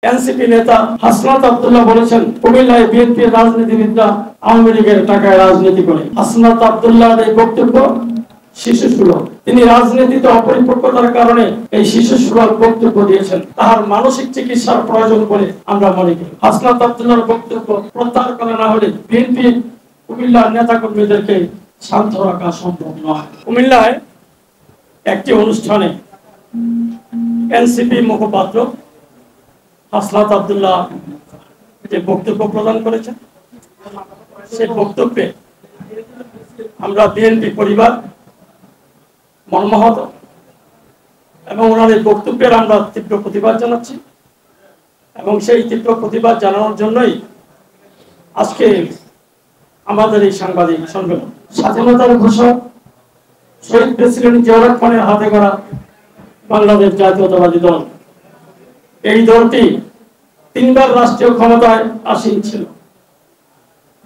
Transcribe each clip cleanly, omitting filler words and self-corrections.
NCP নেতা হাসনাত আব্দুল্লাহ বলেছেন, কুমিল্লায় বিএনপির রাজনীতিবিদরা আওয়ামী লীগের টাকায় রাজনীতি করে। হাসনাত আব্দুল্লাহর এই বক্তব্য শিশুসুলভ। তিনি রাজনীতিতে অপরিপক্কতার কারণে এই শিশুসুলভ বক্তব্য দিয়েছেন। তার মানসিক চিকিৎসার প্রয়োজন বলে আমরা মনে করি। হাসনাত আব্দুল্লাহর বক্তব্য প্রত্যাহার করা না হলে বিএনপি কুমিল্লার নেতাকর্মীদেরকে শান্ত রাখা সম্ভব নয়। কুমিল্লায় একটি অনুষ্ঠানে এনসিপি মুখপাত্র হাসনাত আব্দুল্লাহ যে বক্তব্য প্রদান করেছেন, সেই বক্তব্যে আমরা বিএনপি পরিবার মর্মাহত এবং ওনার এই বক্তব্যের আমরা তীব্র প্রতিবাদ জানাচ্ছি এবং সেই তীব্র প্রতিবাদ জানানোর জন্যই আজকে আমাদের এই সাংবাদিক সম্মেলন। স্বাধীনতার ঘোষক শহীদ প্রেসিডেন্ট জিয়াউর রহমানের হাতে গড়া বাংলাদেশ জাতীয়তাবাদী দল, এই দলটি তিনবার রাষ্ট্রীয় ক্ষমতায় আসীন ছিল।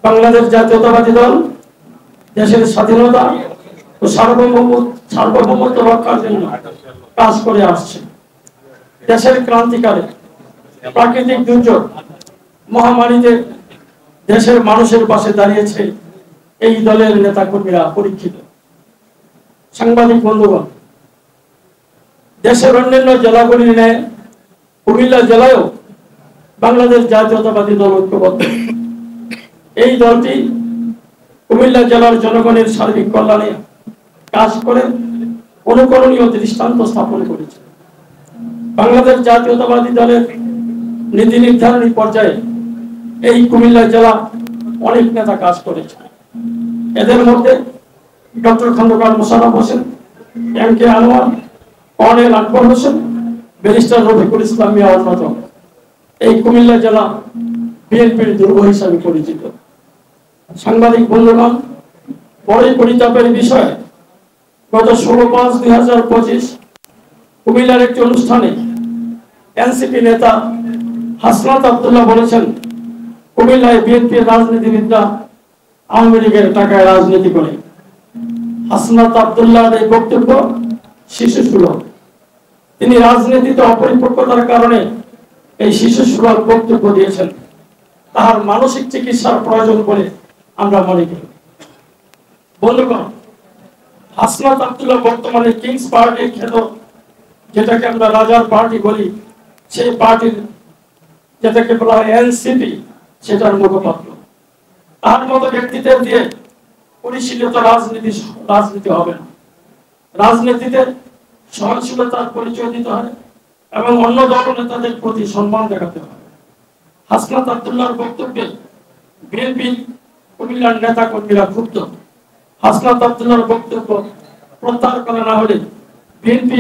বাংলাদেশ জাতীয়তাবাদী দল দেশের স্বাধীনতা ও সার্বভৌমত্ব রক্ষার জন্য কাজ করে আসছে। দেশের ক্রান্তিকালে প্রাকৃতিক দুর্যোগ মহামারীতে দেশের মানুষের পাশে দাঁড়িয়েছে এই দলের নেতাকর্মীরা পরীক্ষিত। সাংবাদিক বন্ধুগণ, দেশের অন্যান্য জেলাগুলির ন্যায় কুমিল্লা জেলায়ও বাংলাদেশ জাতীয়তাবাদী দল ঐক্যবদ্ধ। এই দলটি কুমিল্লা জেলার জনগণের সার্বিক কল্যাণে কাজ করে অনুকরণীয় দৃষ্টান্ত স্থাপন করেছে। বাংলাদেশ জাতীয়তাবাদী দলের নীতি নির্ধারণী পর্যায়ে এই কুমিল্লা জেলা অনেক নেতা কাজ করেছে। এদের মধ্যে doctor Khandaker Mosharraf Hossain, M K Anwar, colonel Akbar Hossain, barrister Rafiqul Islam Mia অন্যতম। এই কুমিল্লা জেলা বিএনপির দুর্গ হিসাবে পরিচিত। সাংবাদিক বন্ধুগণ, বড় পরিতাপের বিষয়, গত 16/5/2025 কুমিল্লার একটি অনুষ্ঠানে এনসিপি নেতা হাসনাত আব্দুল্লাহ বলেছেন, কুমিল্লায় বিএনপির রাজনীতিবিদরা আওয়ামী লীগের টাকায় রাজনীতি করে। হাসনাত আব্দুল্লাহর এই বক্তব্য শিশুসুলভ। তিনি রাজনীতিতে অপরিপক্কতার কারণে এই শিশুসুলভ বক্তব্য দিয়েছেন। তার মানসিক চিকিৎসার প্রয়োজন বলে আমরা মনে করি। বন্ধুগণ, হাসনাত আব্দুল্লাহ বর্তমানে কিংস পার্টির খ্যাত, যেটাকে আমরা রাজার পার্টি বলি, সেই পার্টির যেটাকে বলা হয় এনসিপি, সেটার মুখপাত্র। তার মতো ব্যক্তিদের দিয়ে পরিশীলিত রাজনীতি হবে না। রাজনীতিতে সহনশীলতার পরিচয় দিতে হয় এবং অন্য দল নেতাদের প্রতি সম্মান দেখাতে হয়। হাসনাত আব্দুল্লাহর বক্তব্যে বিএনপি কুমিল্লার নেতা কর্মীরা ক্ষুব্ধ। হাসনাত আব্দুল্লাহর বক্তব্য প্রত্যাহার করা না হলে বিএনপি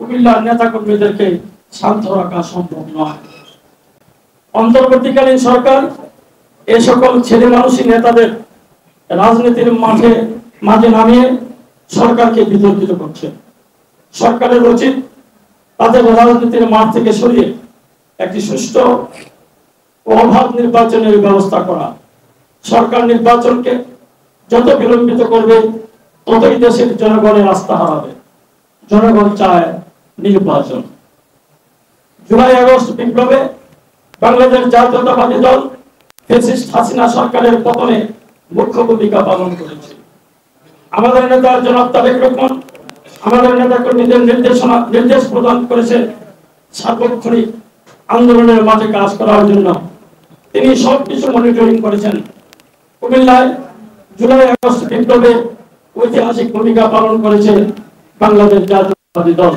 কুমিল্লার নেতা কর্মীদেরকে শান্ত রাখা সম্ভব নয়। অন্তর্বর্তীকালীন সরকার এ সকল ছেলে মানুষী নেতাদের রাজনীতির মাঝে নামিয়ে সরকারকে বিতর্কিত করছে। সরকারের উচিত তাদের রাজনীতির মাঠ থেকে সরিয়ে একটি সুষ্ঠু ও অবাধ নির্বাচনের ব্যবস্থা করা। সরকার নির্বাচনকে যত বিলম্বিত করবে ততই দেশের জনগণের আস্থা হারাবে। জনগণ চায় নির্বাচন। জুলাই আগস্ট বিপ্লবে বাংলাদেশ জাতীয়তাবাদী দল ফ্যাসিস্ট হাসিনা সরকারের পতনে মুখ্য ভূমিকা পালন করেছে। আমাদের নেতা জনাব তারেক রহমান আমাদের নেতা কর্মীদের নির্দেশ প্রদান করেছে সার্বক্ষণিক আন্দোলনের মাঠে কাজ করার জন্য। তিনি সবকিছু মনিটরিং করেছেন। কুমিল্লায় জুলাই আগস্ট বিপ্লবে ঐতিহাসিক ভূমিকা পালন করেছে বাংলাদেশ জাতীয়তাবাদী দল।